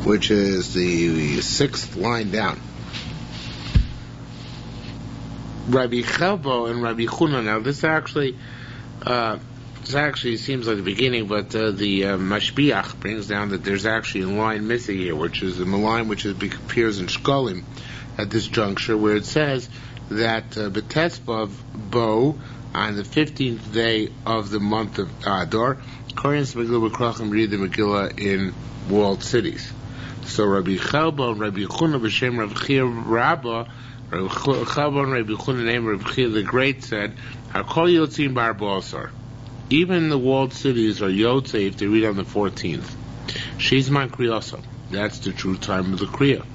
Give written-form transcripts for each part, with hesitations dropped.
which is the 6th line down. Rabbi Chelbo and Rabbi Chuna. Now, this actually seems like the beginning, but the Mashbiach brings down that there's actually a line missing here, which is a line which appears in Shkolim at this juncture, where it says that B'Tesvav Bo, on the 15th day of the month of Adar, Koreans Megillah B'Krachim read the Megillah in walled cities. So Rabbi Chelbo and Rabbi Chuna b'Shem Rav Chia Rabbah, Rabbi Chelbo and Rabbi Chuna named Rabbi Chia the Great said, Hakol Yotzim Bar B'Asar. Even the walled cities are Yotzei if they read on the 14th. Shizman Kriyasa. That's the true time of the Kriya.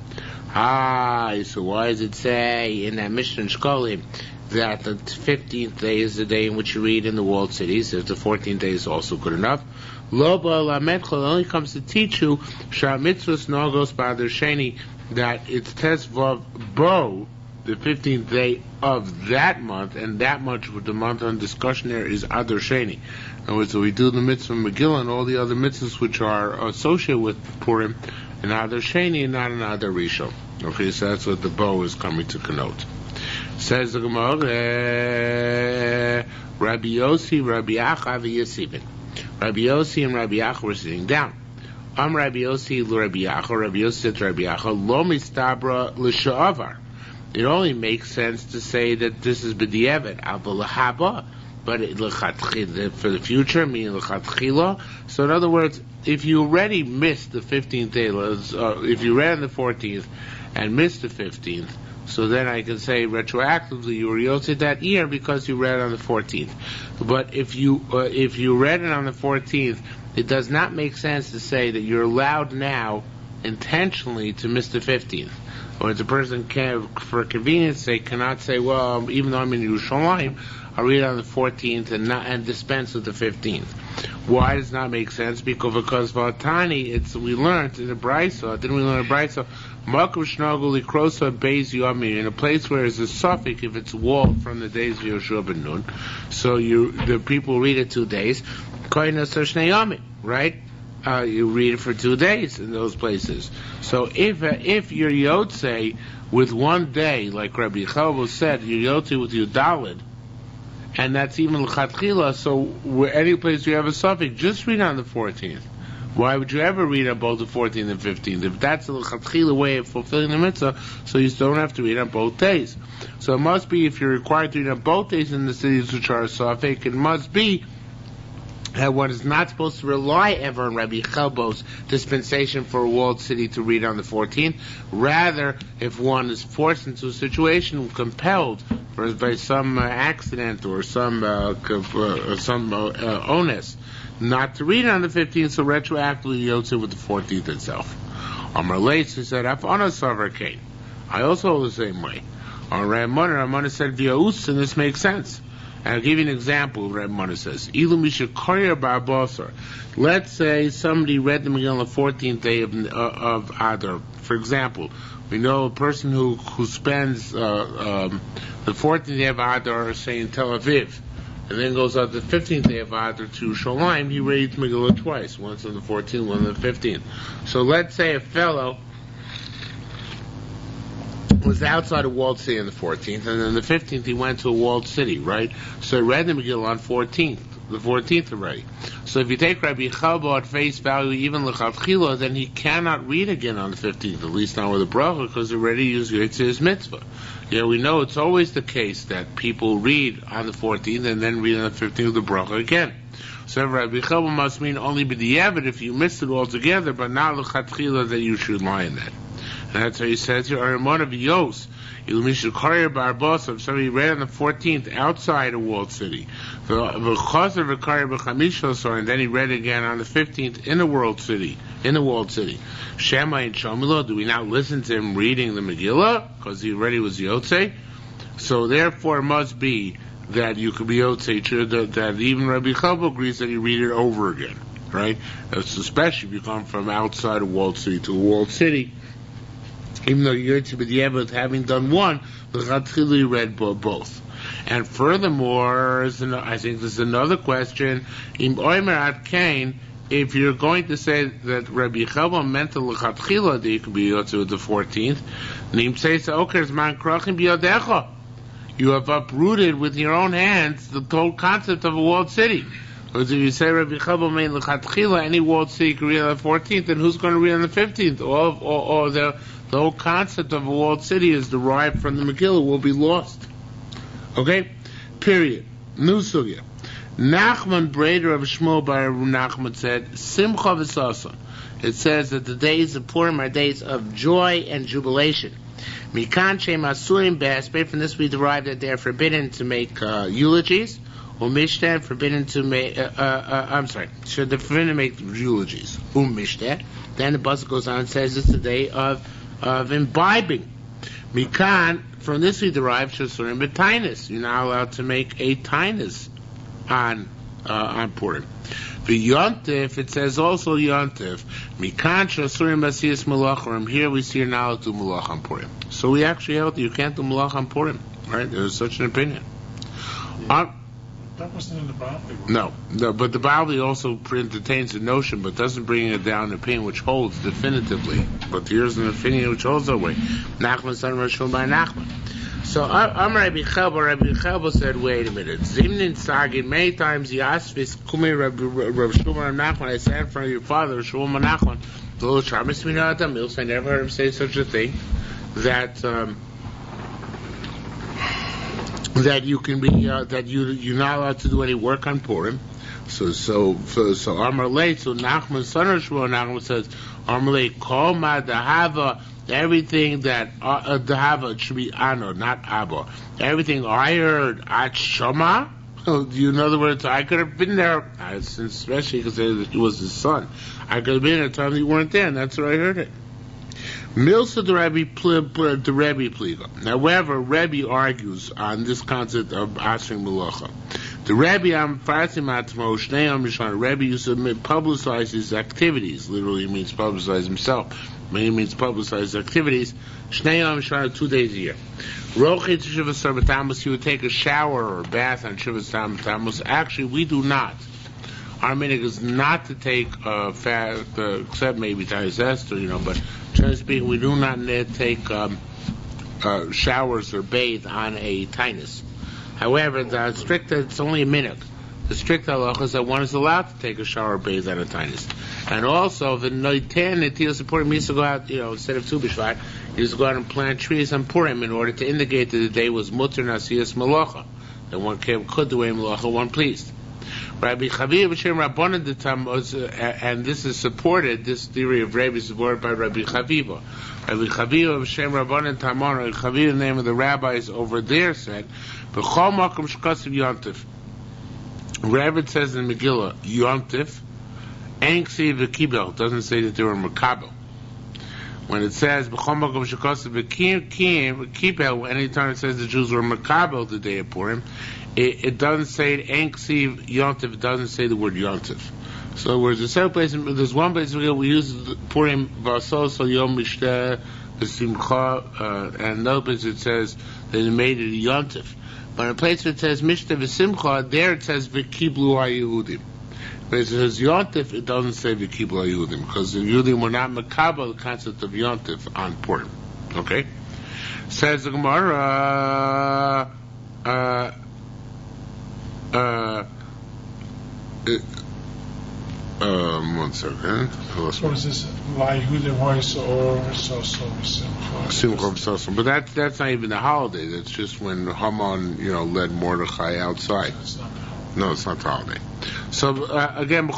So why does it say in that Mishnah in Shkolim that the 15th day is the day in which you read in the walled cities, if the 14th day is also good enough? Lo ba'alametcha, it only comes to teach you sha'mitzvos nogos ba'adar sheni, that it's Tesvav Bo, the 15th day of that month, and that much with the month on discussion there is Adar Sheni. In other words, so we do the mitzvah Megillah and all the other mitzvahs which are associated with Purim in Adar Sheni and not in Adar Rishon. Okay, so that's what the Bo is coming to connote. Says the Gemara, Rabbi Yossi, Rabbi Acha, v'Yesivin. Rabbi Yossi and Rabbi Acha were sitting down. Rabbi Yossi, Rabbi Acha. Rabbi Yossi said to Rabbi Acha, Lo mistabra l'sha'avar. It only makes sense to say that this is b'di'evet, aber l'haba, but for the future, meaning l'chatchila. So in other words, if you already missed the 15th day, if you read on the 14th and missed the 15th, so then I can say retroactively you were yotzei that year because you read on the 14th. But if you read it on the 14th, it does not make sense to say that you're allowed now intentionally to miss the 15th. Or the person can, for convenience sake, cannot say, well, even though I'm in Yerushalmi, I'll read on the 14th and dispense with the 15th. Why does not make sense? Because Vatani, we learned in the Brisa, didn't we learn in the Brisa? In a place where there's a suffix, if it's walled from the days of Yoshua ben Nun, so the people read it 2 days, right? You read it for 2 days in those places. So if you're Yotzei with 1 day, like Rabbi Chelbo said, you're Yotzei with your Dalid, and that's even l'chatchila, so any place you have a suffix, just read on the 14th. Why would you ever read on both the 14th and 15th? If that's the l'chatchila way of fulfilling the mitzvah, so you still don't have to read on both days. So it must be, if you're required to read on both days in the cities which are a suffix, it must be that one is not supposed to rely ever on Rabbi Chelbo's dispensation for a walled city to read on the 14th. Rather, if one is forced into a situation, compelled by some accident or some onus, not to read on the 15th, so retroactively yotzei with the 14th itself. Amar Leitz, who said, Afana Savar Kain. I also hold the same way. On Ramana said, V'yaus, and this makes sense. And I'll give you an example of what Ramana says. Ilu Misha Koyer Bar Basar. Let's say somebody read the Megillah on the 14th day of Adar. For example, we know a person who spends the 14th day of Adar, say in Tel Aviv, and then goes out the 15th day of Adar to Shalim, he reads Megillah twice, once on the 14th, one on the 15th. So let's say a fellow was outside a walled city on the 14th, and then the 15th he went to a walled city, right? So he read the Megillah on the 14th already. So if you take Rabbi Chelbo at face value, even l'chatchila, then he cannot read again on the 15th, at least not with a bracha, because he already used Yitzhak's mitzvah. Yeah, we know it's always the case that people read on the 14th and then read on the 15th with the bracha again. So Rabbi Chelbo must mean only b'di'evet if you missed it altogether, but not l'chatchila that you should lie in that. And that's how he says here, Aramon of Yos, Ilmishukariya Barbasa, if somebody read on the 14th outside a walled city, and then he read again on the 15th in a walled city. Shema and Shomilo, do we now listen to him reading the Megillah? Because he already was Yotzei. So therefore it must be that you could be Yotzei, that even Rabbi Chelbo agrees that you read it over again, right? Especially if you come from outside a walled city to a walled city. Even though you're to be the Eved having done one, the Chatchili read both. And furthermore, I think this is another question. Im Oimer at Kain, if you're going to say that Rabbi Chava meant the lechatchila that you could be yotze the 14th, Nim says okers man krachim biyadecha. You have uprooted with your own hands the whole concept of a walled city. Because if you say Rabbi Chava meant lechatchila, any walled city can read on the 14th, then who's going to read on the 15th? Or the whole concept of a walled city is derived from the Megillah will be lost. Okay? Period. New sugya. Nachman Breder of Shmuel Bar Nachman said, Simcha v'sasa. It says that the days of Purim are days of joy and jubilation. Mikan shem asurim be'asper. From this we derive that they are forbidden to make eulogies. Umishter, forbidden to make. So they're forbidden to make eulogies. Umishter. Then the pasuk goes on and says it's the day of imbibing. Mikan. From this we derive shasurim b'tainis. You're not allowed to make a tainis on Purim. The Yontif, it says also Yontif. Mikan shasurim basiyas malachim. Here we see you're not allowed to do malach on Purim. So we actually held you can't do malach on Purim. Right? There's such an opinion. That wasn't in the Bavli. No, but the Bavli also entertains the notion, but doesn't bring it down to opinion which holds definitively. But here's an opinion which holds that way. Nachman son of Rishon by Nachman. So Rabbi Chelba said, wait a minute. Zimnin Sagin, many times he asked this Kumi Rabbi Shmuel Nachman, I sat in front of your father, Shmuel Nachman, the Shabbos Minat Mills, I never heard him say such a thing, that you can be that you're not allowed to do any work on Purim. So Amarle, so Nachman son of Shmuel Nachman says, Amarle kol ma dahava, everything that dahava should be ano, not abba. Everything I heard at Shama. In other words, I could have been there, especially because it was his son. I could have been there at the time you weren't there, and that's where I heard it. Milsa the Rebbe Pliga. However, Rebbe argues on this concept of Asring Melacha. The Rebbe Rebbe used to publicize his activities. Literally means publicize himself. He means publicize his activities. 2 days a year. He would take a shower or bath on Shivas Tammuz. Actually, we do not. Our minhag is not to take except maybe Tayis Esther, but generally speaking, we do not take showers or bathe on a tainus. However, it's only a minhag. The strict halacha is that one is allowed to take a shower or bathe on a tainus. And also, the Noitan Netilas Purim used to go out, instead of Tu B'Shvat, he used to go out and plant trees on Purim in order to indicate that the day was Mutter Nasiyas Malacha, that one could do a Malacha one pleased. Rabbi Chaviv B'Shem Rabbanan the Tammuz, and this is supported, this theory of Rabbi is supported by Rabbi Chaviva. Rabbi Chaviv B'Shem Rabbanan Tamon, Rabbi Chaviv, the name of the rabbis over there, said, B'chol Makom Shkasav Yontif. Wherever it says in Megillah, Yontif, Enksi V'Kibel, doesn't say that they were Makabel. When it says B'chol Makom Shkasav V'Kibel, anytime it says the Jews were Makabel the day of Purim, it doesn't say it, Enksiv Yontif, it doesn't say the word Yontif. So there's one place we use Purim Vasos Yom Mishteh V'Simcha, and another place it says they made it a Yontif. But in a place where it says Mishteh V'Simcha, there it says V'Kiblu HaYehudim. When it says Yontif, it doesn't say V'Kiblu HaYehudim, because the Yehudim were not Makabel, the concept of Yontif on Purim. Okay? Says the Gemara, one second. What is this? But that's not even the holiday. That's just when Haman, led Mordechai outside. No, it's not the holiday. So again,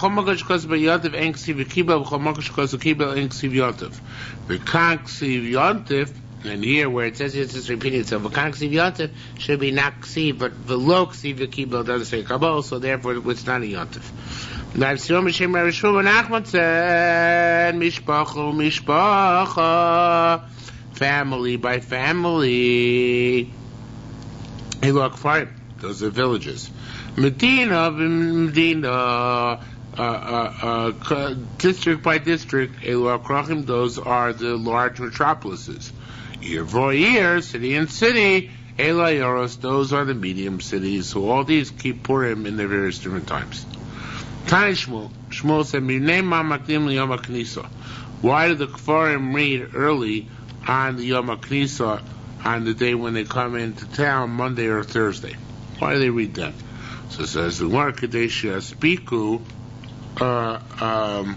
and here where it says it's just repeating itself, Yontif should be not ksiv, but v'lo ksiv v'kibel doesn't say kabel, so therefore it's not a Yontif. Now, Nachman said, mishpacha, family by family. Hey, look, fine. Those are villages. Medina, district by district, those are the large metropolises. Year for year, city and city, those are the medium cities. So all these keep Purim in their various different times. Tani Shmuel said, "Minei ma makdim liyom haknisa." Why did the Kfarim read early on the Yom HaKnisa, on the day when they come into town, Monday or Thursday? Why do they read that? So it says the Gemara Kadesh Spiku Mayim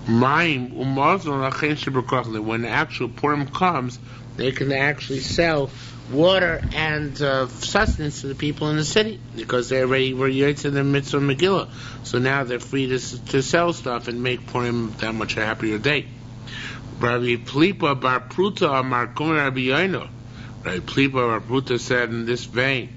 Umazon Lachen Shebekachli. When the actual Purim comes, they can actually sell water and sustenance to the people in the city because they already were Yotze the Mitzvah Megillah. So now they're free to sell stuff and make Purim that much a happier day. Rabbi Plipa Bar Pruta Amar Kum Rabbi Yoino. Rabbi Plipa Bar Pruta said in this vein,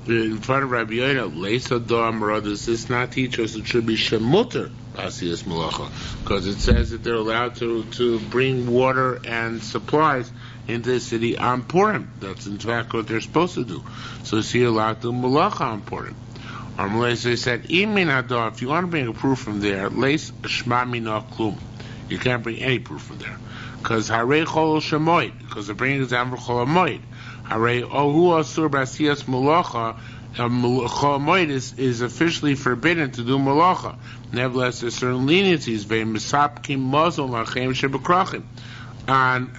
in front of Rabbi Yoino, Leisa Do'amra, does this not teach us it should be Shemuter Asiyas Malacha? Because it says that they're allowed to bring water and supplies into the city on Purim. That's in fact what they're supposed to do. So is he allowed to do Malacha on Purim? They said, if you want to bring a proof from there, Leis Shma Mina Klum. You can't bring any proof from there. Because Harei Chol Shemoid, because they're bringing example Chol Moed. Harei Ohu Asur Basiyas Malacha, Chol Moed is officially forbidden to do Malacha. Nevertheless, there's certain leniencies. Ve Misapkim Mozon Lachem Shebekrachim. And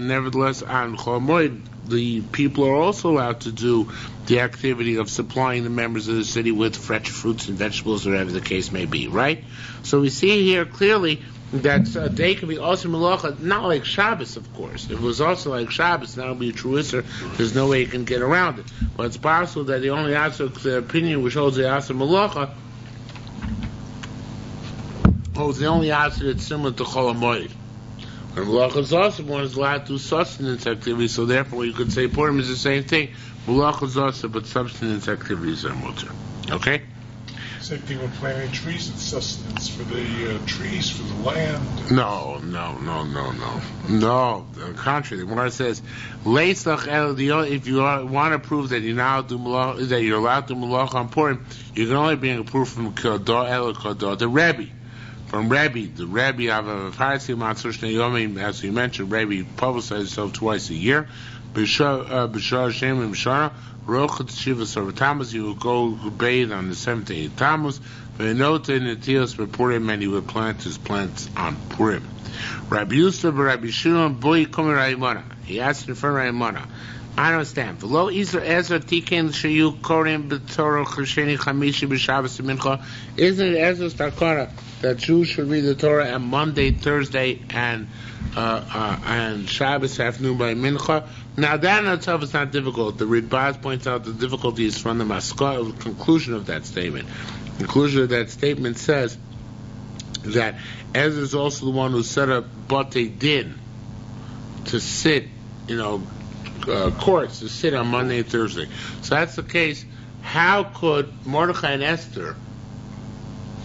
nevertheless, on Chol Moed, the people are also allowed to do the activity of supplying the members of the city with fresh fruits and vegetables, whatever the case may be, right? So we see here clearly that a day can be also Malacha, not like Shabbos, of course. If it was also like Shabbos, that would be a true Isser. There's no way you can get around it. But it's possible that the only answer, the opinion which holds the answer Malacha, holds the only answer that's similar to Chol HaMoed. And Malacha is also one is allowed to do sustenance activities, so therefore you could say Purim is the same thing. Malacha is also, but subsistence activities are mutter. Okay? Same thing with planting trees and sustenance for the trees, for the land. No. On the contrary, the Gemara says, if you want to prove that you're allowed to do Malacha on Purim, you can only bring a proof from Kodah El Kodah, the Rebbe. From Rebbe, the Rebbe of Parsi Matzur Shnei Yomim, as we mentioned, Rebbe publicizes himself twice a year. B'shar Shem and B'shara, Rochet Shiva Sorva Tammuz, he will go bathe on the 7th day of Tammuz. V'nota in the Tios B'Purim, and he would plant his plants on Purim. Rabbi Yusuf, Rabbi Shimon, Boi Komer Raimana. He asked in front of Raimana. I don't understand. V'lo Isra Ezra Tiken Shayu Korim B'Torah Chesheni Chamishi B'Shabbos Mincha. Isn't it Ezra's Takara that Jews should read the Torah on Monday, Thursday, and Shabbos afternoon by Mincha? Now that in itself is not difficult. The Ridbaz points out the difficulty is from the conclusion of that statement. The conclusion of that statement says that Ezra is also the one who set up Batei Din to sit, courts to sit on Monday and Thursday. So that's the case. How could Mordechai and Esther,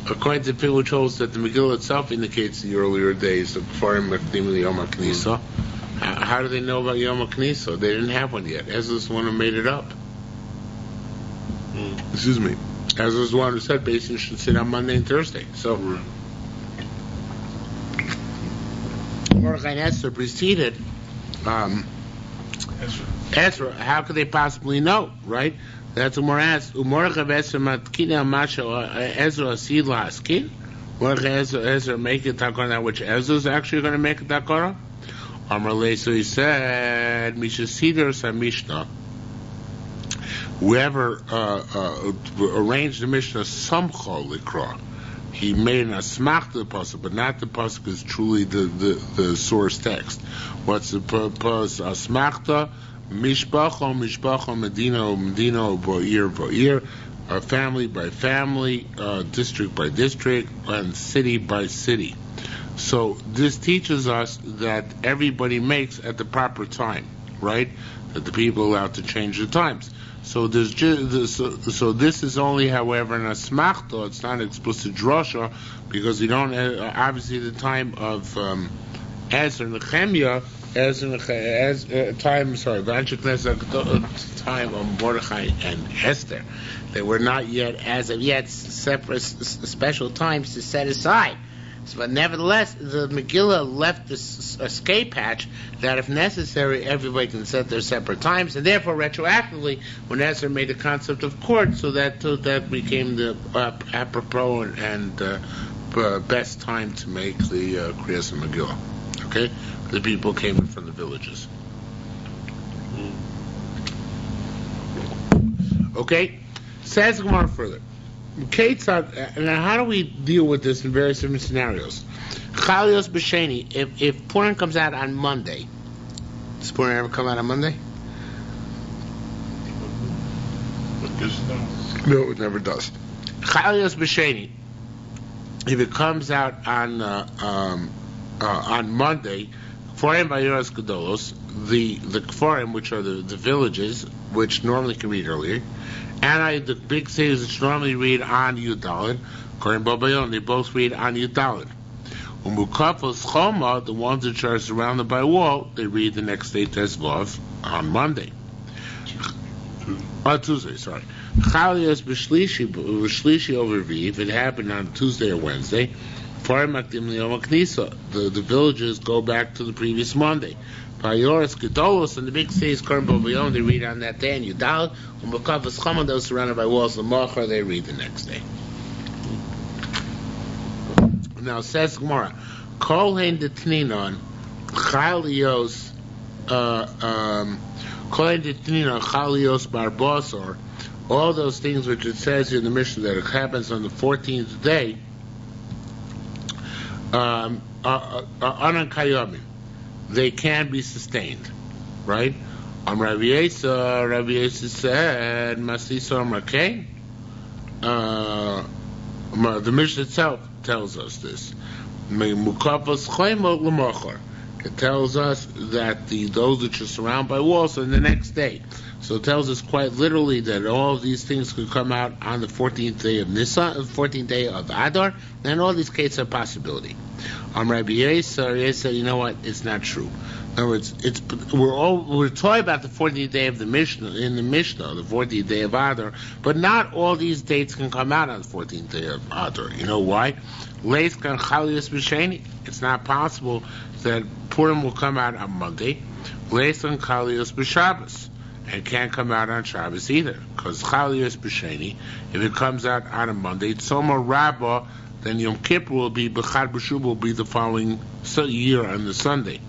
according to people which holds that the Megillah itself indicates the earlier days of Kfarim Makdim Yom HaKnisa, how do they know about Yom HaKnisa? They didn't have one yet. Ezra's the one who made it up. Excuse me. Ezra's the one who said basically should sit on Monday and Thursday. So Mordechai and Esther preceded Ezra. How could they possibly know, right? That's what Mordechai asked. Ezra asid lahaskin. Mordechai Ezra make a takara that which Ezra is actually going to make a takara. Amarle, so he said, Misha Sidr Samishna. Whoever arranged the Mishnah Samcha Likra, he made an asmach to the pasuk, but not the pasuk is truly the source text. What's the purpose? Asmachta mishpacha medina bo'ir, family by family, district by district, and city by city. So this teaches us that everybody makes at the proper time, right? That the people are allowed to change the times. So this is only, however, an asmachta. It's not explicit drasha because you don't obviously the time of Ezra and Nehemiah, time of Mordechai and Esther. They were not yet, as of yet, separate special times to set aside. But nevertheless, the Megillah left this escape hatch that if necessary, everybody can set their separate times, and therefore retroactively, when Ezra made the concept of court, so that became the apropos and best time to make the Kriyas Megillah. Okay? The people came in from the villages. Okay? Says Gemara further. Now, how do we deal with this in various different scenarios? Chalios b'sheni. If Purim comes out on Monday, does Purim ever come out on Monday? No, it never does. Chalios b'sheni. If it comes out on Monday, Kfarim v'Yoros Gedolos, the Kfarim, which are the villages, which normally can read earlier, and the big cities which normally read on Yudalid, Kohen Babayon, they both read on Yudalid. Umukafos Choma, the ones which are surrounded by a wall, they read the next day Tezvav on Monday. Tuesday, sorry. Chalios b'shlishi over V, if it happened on Tuesday or Wednesday, the villages go back to the previous Monday. Payoris Gedolos and the big cities, Kohen Babayon, they read on that day, and Yudal, Umukafos Choma, those surrounded by walls, the Machar, they read the next day. Now says Gemara, Kol Hein Detninon, Chalios, Kol Hein Detninon, Chalios Barbosor, all those things which it says in the Mishnah that it happens on the 14th day, Anan Kayomim. They can be sustained, right? Rabbi Yesa said, Masisa Amrakeh. The Mishnah itself tells us this. It tells us that those which are surrounded by walls are the next day. So it tells us quite literally that all of these things could come out on the 14th day of Nisan, the 14th day of Adar, and all these cases are a possibility. Rabbi Yesa said, you know what? It's not true. In other words, we're talking about the 14th day of the Mishnah, the 14th day of Adar, but not all these dates can come out on the 14th day of Adar. You know why? It's not possible that Purim will come out on Monday. It can't come out on Shabbos either, because Chalios B'Sheni, if it comes out on a Monday, Tzoma Rabbah, then Yom Kippur will be B'chad B'Shuv will be the following year on the Sunday.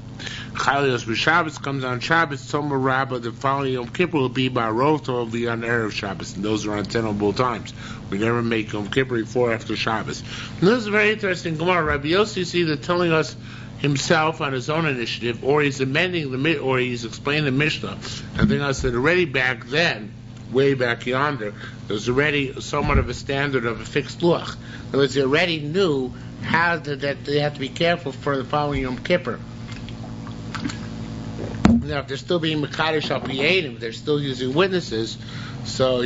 Chalios B'Shabbos comes on Shabbos, Tzoma Rabbah, the following Yom Kippur will be Ba'arov, will be on Erev Shabbos, and those are untenable times. We never make Yom Kippur before after Shabbos. And this is very interesting. Gemara, Rabbi Yossi, see, they're telling us himself on his own initiative, or he's amending or he's explaining the Mishnah. I think I said already back then, way back yonder, there was already somewhat of a standard of a fixed luach. In other words, they already knew that they have to be careful for the following Yom Kippur. Now, if they're still being Mekadosh al Piyadim, they're still using witnesses, so,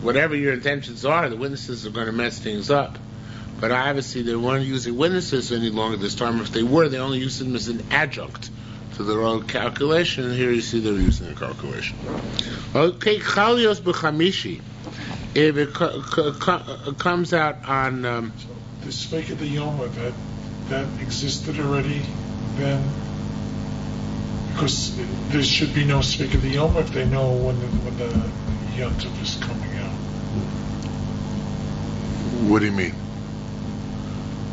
whatever your intentions are, the witnesses are going to mess things up. But obviously they weren't using witnesses any longer this time. If they were, they only used them as an adjunct to their own calculation. And here you see they're using a calculation. Okay, Chalios b'chamishi. If it comes out on... the Sveik of the Yoma, that existed already then? Because there should be no Sveik of the Yoma if they know when the Yontif is coming out. What do you mean?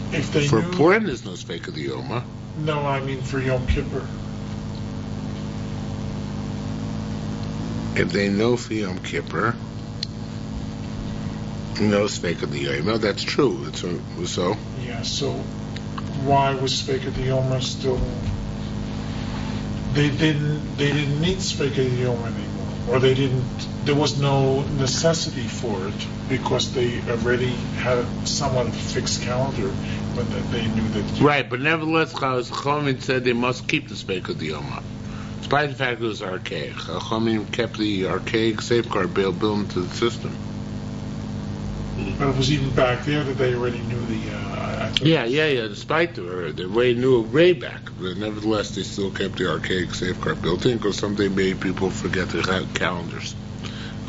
If they for knew, Purim, there's no Sveik of the Yoma. No, I mean for Yom Kippur. If they know for Yom Kippur, no Sveik of the Yoma, that's true. So. Yeah. So why was Sveik of the Yoma still? They didn't need Sveik of the Yoma anymore, or they didn't. There was no necessity for it because they already had somewhat of a fixed calendar, but that they knew that. Right, but nevertheless, Chachamim said they must keep the Sveik of the Yoma, despite the fact it was archaic. Chachamim kept the archaic safeguard built into the system. But it was even back there that they already knew the. Yeah. Despite they already knew it way back, but nevertheless, they still kept the archaic safeguard built in because someday maybe people forget their calendars.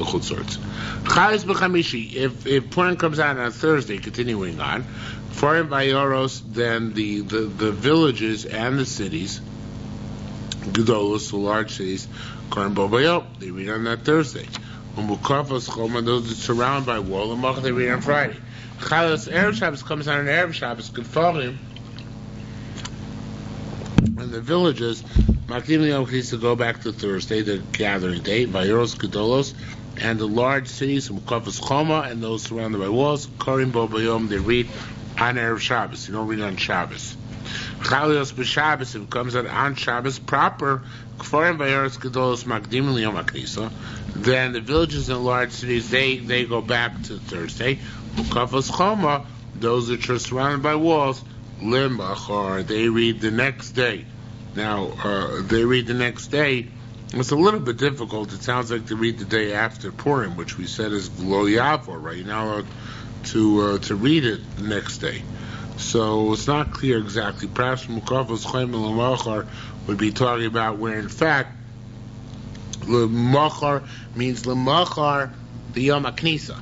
Chalas b'chamishi. If Purim comes out on Thursday, continuing on, Forim Bayoros, then the villages and the cities, Gedolos, the large cities, Karim Bobayot, they read on that Thursday. Umukafos Choma, those that surrounded by wall, and Mach, they read on Friday. Chalas Erev Shabbos comes out on Erev Shabbos, Gefarim, and the villages, Makdim Yom Knisa, go back to Thursday, the gathering day, Bayoros, Gedolos, and the large cities, Umukafos Choma, and those surrounded by walls, Karim Bobayom, they read on Erev Shabbos. You don't read on Shabbos. Chalios b'Shabbos, if it comes out on Shabbos proper, Kfarim Bayoros Gedolos Makdim Liyom HaKnisa, then the villages and large cities, they go back to Thursday. Ukafos Choma, those which are surrounded by walls, Limachar, they read the next day. Now, they read the next day. It's a little bit difficult. It sounds like they read the day after Purim, which we said is Lo Yavor, right? You're not allowed to read it the next day. So it's not clear exactly. Perhaps Mukafos Chaim L'Machar would be talking about where, in fact, L'Machar means L'Machar the Yom HaKnisa,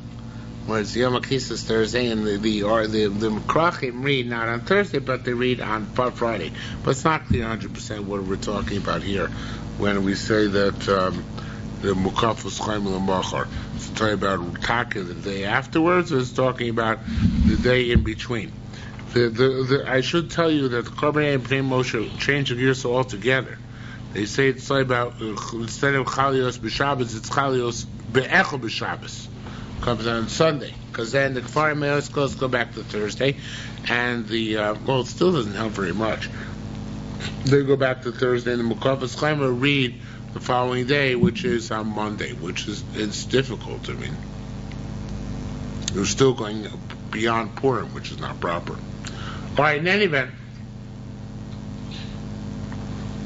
whereas the Yom HaKnisa is Thursday, and the Mekrachim read not on Thursday, but they read on Friday. But it's not clear 100% what we're talking about here when we say that the Mukafos Chaim L'Machar. It's talking about Taka the day afterwards, or it's talking about the day in between. I should tell you that the Korbanei and Pnei Moshe change the gears altogether. They say it's like about, instead of Chalios b'Shabbos, it's Chalios be'echel b'Shabbos. Comes on Sunday, because then the Kfarim Me'oskos go back to Thursday, and well, it still doesn't help very much. They go back to Thursday, and the Mukafos Chaim read the following day, which is on Monday, it's difficult. I mean, you're still going beyond Purim, which is not proper. All right, in any event,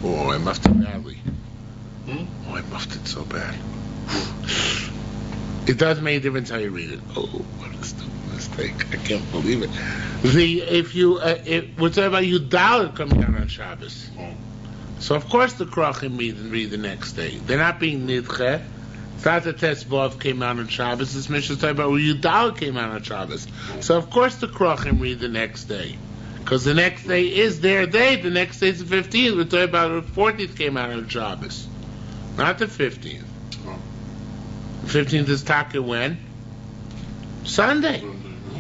I muffed it badly. I muffed it so bad. It doesn't make a difference how you read it. What a stupid mistake! I can't believe it. We're talking about Yudalit coming down on Shabbos. So of course the Krachim read the next day. They're not being nidche. It's not that Tesvav came out on Shabbos. This Mishnah is talking about Yudalit came out on Shabbos. So of course the Krachim read the next day, because the next day is their day. The next day is the 15th. We're talking about the 14th came out on Shabbos, not the 15th. The 15th is Taka when? Sunday.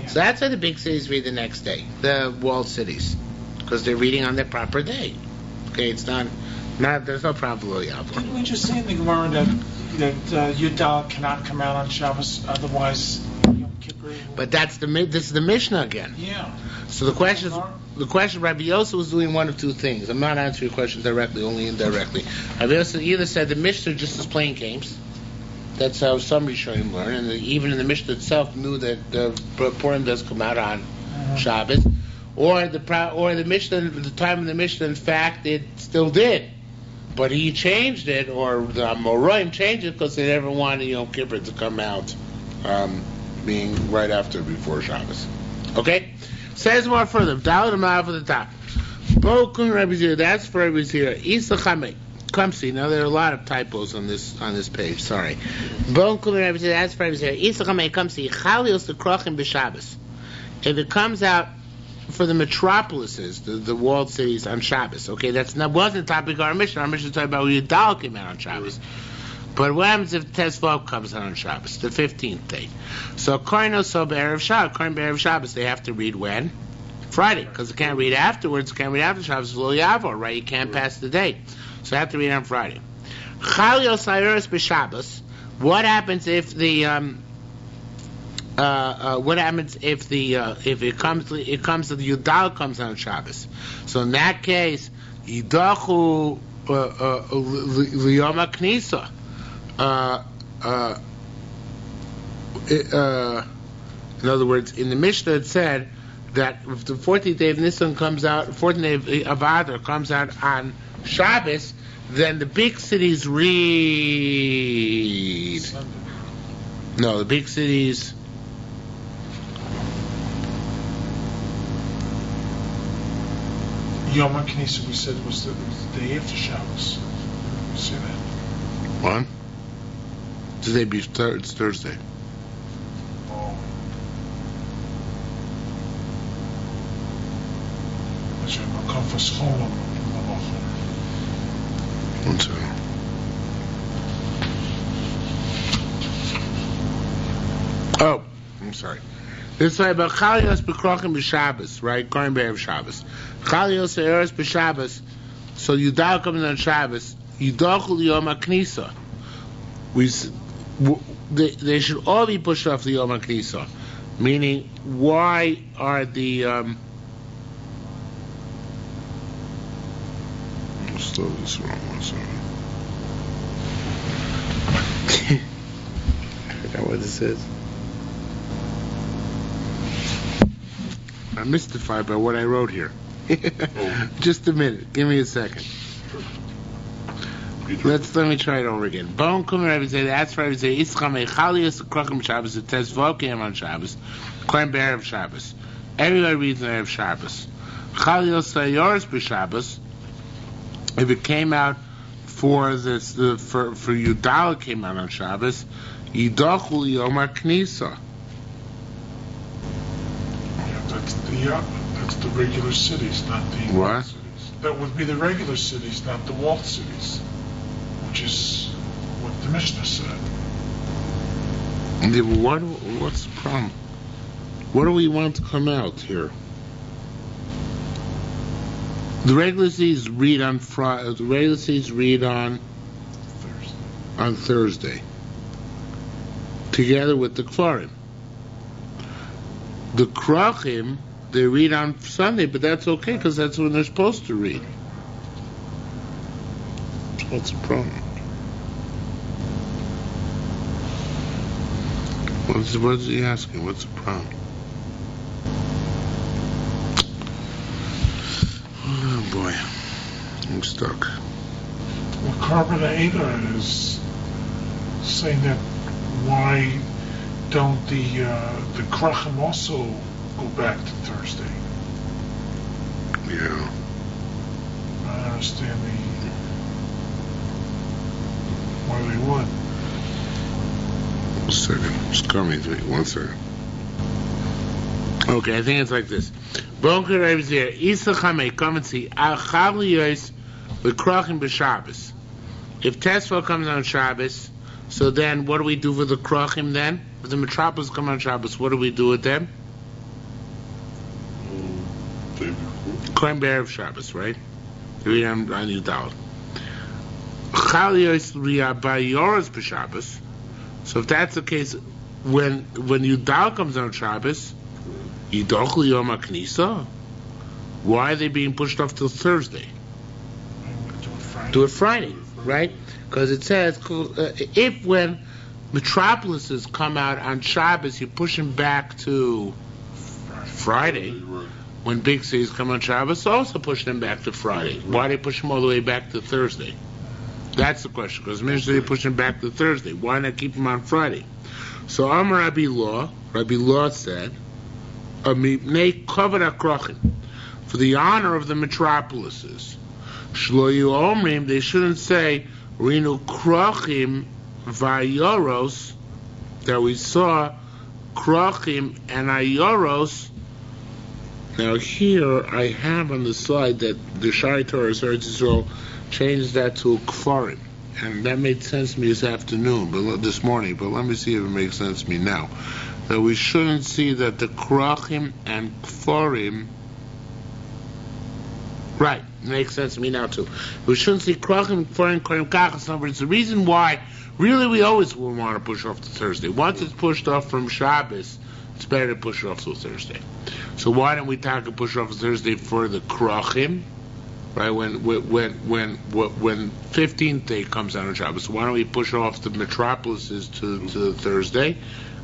So that's why the big cities read the next day, the walled cities, because they're reading on their proper day. Okay, it's not there's no problem with Yavor. Didn't we just say in the Gemara that Yudal cannot come out on Shabbos, otherwise Yom Kippur? But this is the Mishnah again. Yeah. So the question, Rabbi Yosef was doing one of two things. I'm not answering your question directly, only indirectly. Rabbi Yosef either said the Mishnah just is playing games. That's how some Rishonim learn, and even in the Mishnah itself knew that the Purim does come out on Shabbos, or the Mishnah, at the time of the Mishnah, in fact, it still did, but he changed it, or the Amoraim changed it because they never wanted Yom Kippur to come out being right after, before Shabbos. Okay, says more further. Dalet Amav at the top. Bokun Rabbi Zira. That's for Rabbi Zira. Isa Chamei. Come see. Now there are a lot of typos on this page. Sorry. Bokun Rabbi Zira. That's for Rabbi Zira. Isa Chamei. Come see. Chalios the Krachim b'Shabbos. If it comes out for the metropolises, the walled cities on Shabbos. Okay, wasn't the topic of our mission. Our mission is talking about when Yudal came out on Shabbos. But what happens if Tesvav comes out on Shabbos, the 15th day? So Koino so B'erev Shabbos, Koino B'erev Shabbos, they have to read when? Friday, because they can't read afterwards. Can't read after Shabbos. It's Lo Yavor, right? You can't pass the day, so they have to read on Friday. Chalios Hayros b'Shabbos. What happens if the if it comes to the Yudal comes on Shabbos? So in that case, Yidachu Liyom HaKnisa. In other words, in the Mishnah it said that if the 14th day of Nisan comes out, 14th day of Adar comes out on Shabbos, then the big cities read. No, the big cities. Yom HaKnisa, we said, was the day after Shabbos. You see that? What? Today it's Thursday. Oh. One second. Oh, I'm sorry. This way about Chalios B'Krochim B'Shabbos, right? Kohen Be'erev Shabbos. Chalios Eretz B'Shabbos. So Yudal comes on Shabbos. Yudachul Yom HaKnisa. They should all be pushed off the Yom HaKnisa. Meaning, why are the slow this wrong one second. I forgot what this is. I'm mystified by what I wrote here. Just a minute. Give me a second. Let me try it over again. Bone Kumar Rebbe say that's right. Rebbe say Ischam Echalius Krochim Shabbos. It says Vokim on Shabbos. Kohen Be'erev Shabbos. Everybody reads Erev Shabbos. Chalios Yoris B'Shabbos. If it came out for this, for Yudal, it came out on Shabbos. Yidachul Yom HaKnisa. That's the regular cities, not the what? walled cities. That would be the regular cities, not the walled cities, which is what the Mishnah said. What's the problem? What do we want to come out here? The regular cities read on Friday. The regular cities read on Thursday, together with the Kfarim. The Krochim, they read on Sunday, but that's okay because that's when they're supposed to read. What's the problem? What's he asking? What's the problem? Oh boy, I'm stuck. Well, Carbon Ada is saying that why don't the Krachim also go back to Thursday? Yeah. I don't understand why they would. 1 second. It's coming to me. 1 second. Okay, I think it's like this. Bonker Rebbe here. Isa Chamei, come and see. Chaliyos B'Krachim B'Shabbos. If Tesla comes on Shabbos, so then what do we do with the Krachim then? If the Metropolis come on Shabbos, what do we do with them? Kohen Be'erev Shabbos, right? Read on Yudal. Chaliyos Bayoros B'Shabbos. So if that's the case, when Yudal comes on Shabbos, Yidachul Yom HaKnisa, why are they being pushed off till Thursday? Do it Friday, right? Because it says if when metropolises come out on Shabbos, you push them back to Friday. When big cities come on Shabbos, also push them back to Friday. Why do they push them all the way back to Thursday? That's the question. Because usually they push them back to Thursday. Why not keep them on Friday? So Amar Rabbi Law said, for the honor of the metropolises, Shloyu Omrim, they shouldn't say Rinu Krochim Vayoros, that we saw Krochim and Ayoros. Now here I have on the slide that the Shai Torah Eretz Yisrael changed that to Kfarim, and that made sense to me this morning, but let me see if it makes sense to me now. That we shouldn't see that the Krochim and Kfarim, right, makes sense to me now too. We shouldn't see Krochim, Kfarim, Korim Kachas. In other words, the reason why, really we always will want to push off to Thursday. Once it's pushed off from Shabbos, it's better to push it off to Thursday. So why don't we talk and push off to Thursday for the Krochim? Right, when 15th day comes out on Shabbos, why don't we push off the metropolises to Thursday?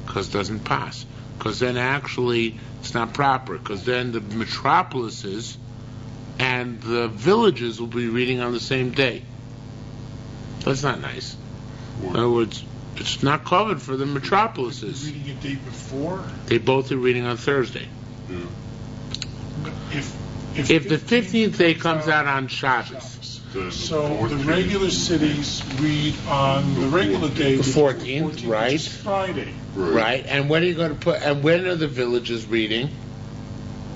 Because it doesn't pass. Because then actually it's not proper. Because then the metropolises and the villages will be reading on the same day. That's not nice. In other words, it's not covered for the metropolises. Reading a day before? They both are reading on Thursday. Yeah. If the 15th day comes out on Shabbos, So the regular cities read on the regular day, The 14th, right? which is Friday. Right. And when are you going to put? And when are the villages reading?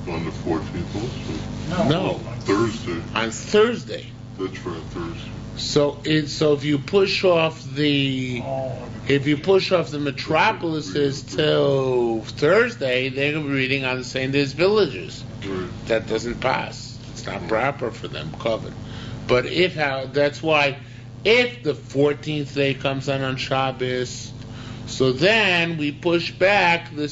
On the 14th also. No. Thursday. On Thursday. That's right, Thursday. So if you push off the metropolises till Thursday, they're going to be reading on the same day as villages. Right. That doesn't pass. It's not proper for them covered. But that's why if the 14th day comes on Shabbos, so then we push back the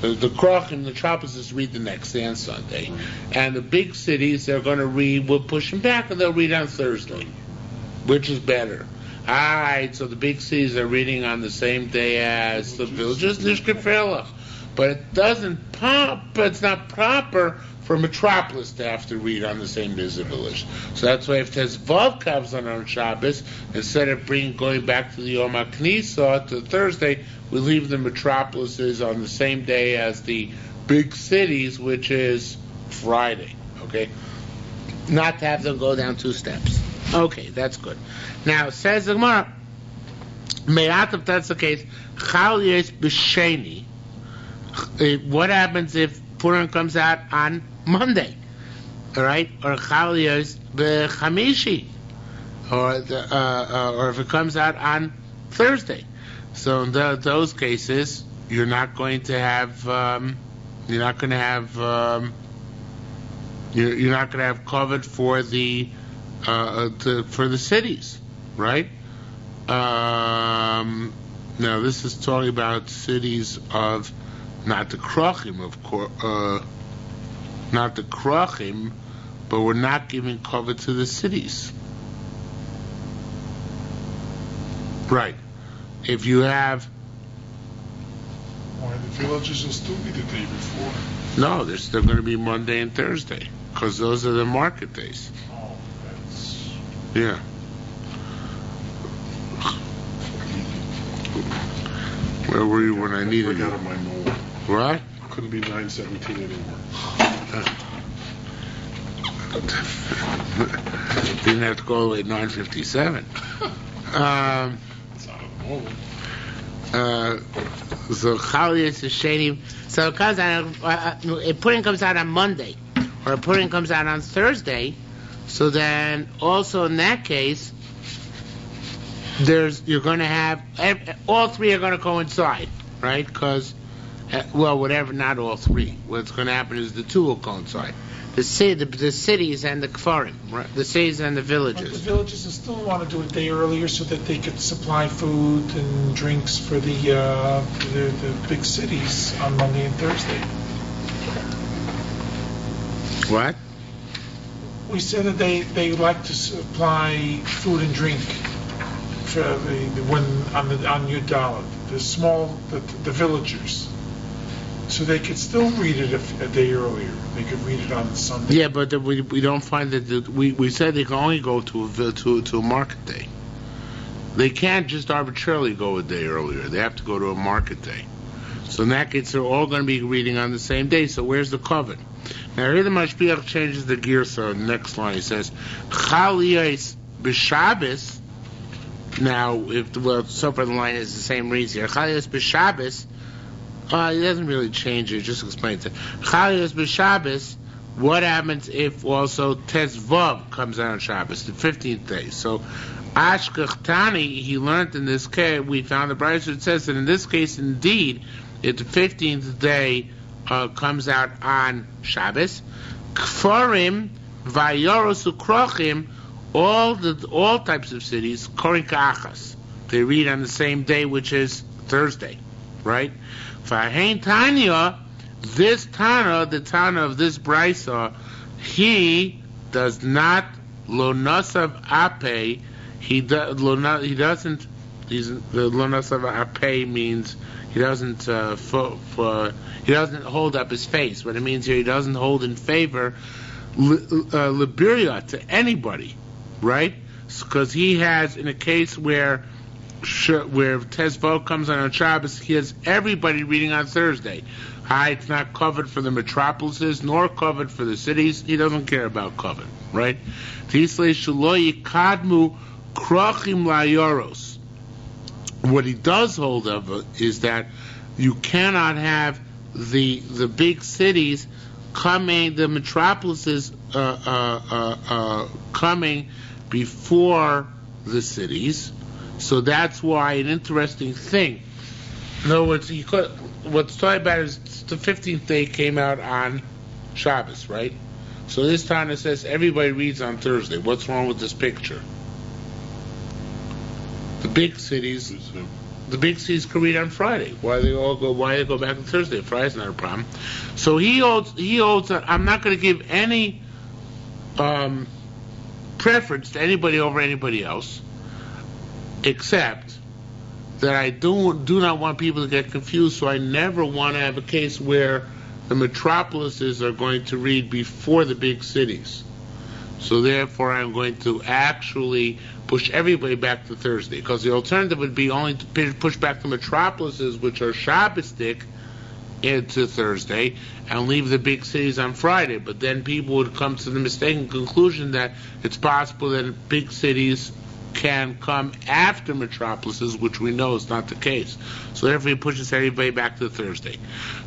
Krochim, the Metropolises read the next day on Sunday, and the big cities they're going to read. We'll push them back, and they'll read on Thursday, which is better. All right, so the big cities are reading on the same day as the villages. But it doesn't pop. It's not proper for Metropolis to have to read on the same day as the village. So that's why if there's Vav comes on Shabbos, instead of going back to the Yom HaKnisa to Thursday, we leave the Metropolises on the same day as the big cities, which is Friday. Okay, not to have them go down 2 steps. Okay, that's good. Now says the Gemara, Me'at, if that's the case, Chal Yes B'Sheni. What happens if Purim comes out on Monday? All right, or Chal Yes B'Chamishi, or if it comes out on Thursday. So in those cases, you're not going to have covered for the cities, right? Now this is talking about cities of not the Krochim, of course, not the Krochim, but we're not giving cover to the cities, right? If you have... Why, the villages will still be the day before. No, they're still going to be Monday and Thursday, because those are the market days. Oh, that's... Yeah. Where were you when I needed you? Out of my mold. What? Couldn't be 917 anymore. Didn't have to go all the way to 957. So Chalias is shady. So it comes out. If Purim comes out on Monday, or if Purim comes out on Thursday, so then also in that case, you're going to have all 3 are going to coincide, right? Because whatever, not all 3. What's going to happen is the 2 will coincide. The cities and the kfarim, right? The cities and the villages. But the villages will still want to do a day earlier so that they could supply food and drinks for the big cities on Monday and Thursday. What? We said that they like to supply food and drink for on Yud Dalet, the villagers. So they could still read it a day earlier. They could read it on Sunday. Yeah, but we don't find that we said they can only go to a market day. They can't just arbitrarily go a day earlier. They have to go to a market day. So in that case, they're all going to be reading on the same day. So where's the covet? Now here the Mashpiach changes the gear. So next line he says, Chal Yos B'Shabbos. Now, so far the line is the same reason here. Chal Yos B'Shabbos. He doesn't really change it, just explains it. Chal Yos B'Shabbos, what happens if also Tezvav comes out on Shabbos, the 15th day? So, Ashkach Tani, he learned in this case, we found the Brayso, it says that in this case, indeed, if the 15th day comes out on Shabbos, Kfarim, Vayoros Ukrochim, all types of cities, Korin Ka'achas, they read on the same day, which is Thursday, right? Fahein Tanya, this Tana, the Tana of this Brisa, he does not lonasav ape. He doesn't. The lonasav ape means he doesn't he doesn't hold up his face. What it means here, he doesn't hold in favor liberia to anybody, right? Because he has, in a case where Tezvo comes on Shabbos, he has everybody reading on Thursday. It's not covered for the metropolises nor covered for the cities. He doesn't care about covered, right? What he does hold of is that you cannot have the big cities coming, the metropolises coming before the cities. So that's why an interesting thing. In other words, what's talking about is the 15th day came out on Shabbos, right? So this time it says everybody reads on Thursday. What's wrong with this picture? The big cities can read on Friday. Why they go back to Thursday? Friday's not a problem. So he holds that I'm not going to give any preference to anybody over anybody else, except that I do not want people to get confused, so I never want to have a case where the metropolises are going to read before the big cities. So therefore I'm going to actually push everybody back to Thursday, because the alternative would be only to push back the metropolises, which are Shabbostic, into Thursday, and leave the big cities on Friday. But then people would come to the mistaken conclusion that it's possible that big cities can come after metropolises, which we know is not the case. So therefore he pushes everybody back to Thursday.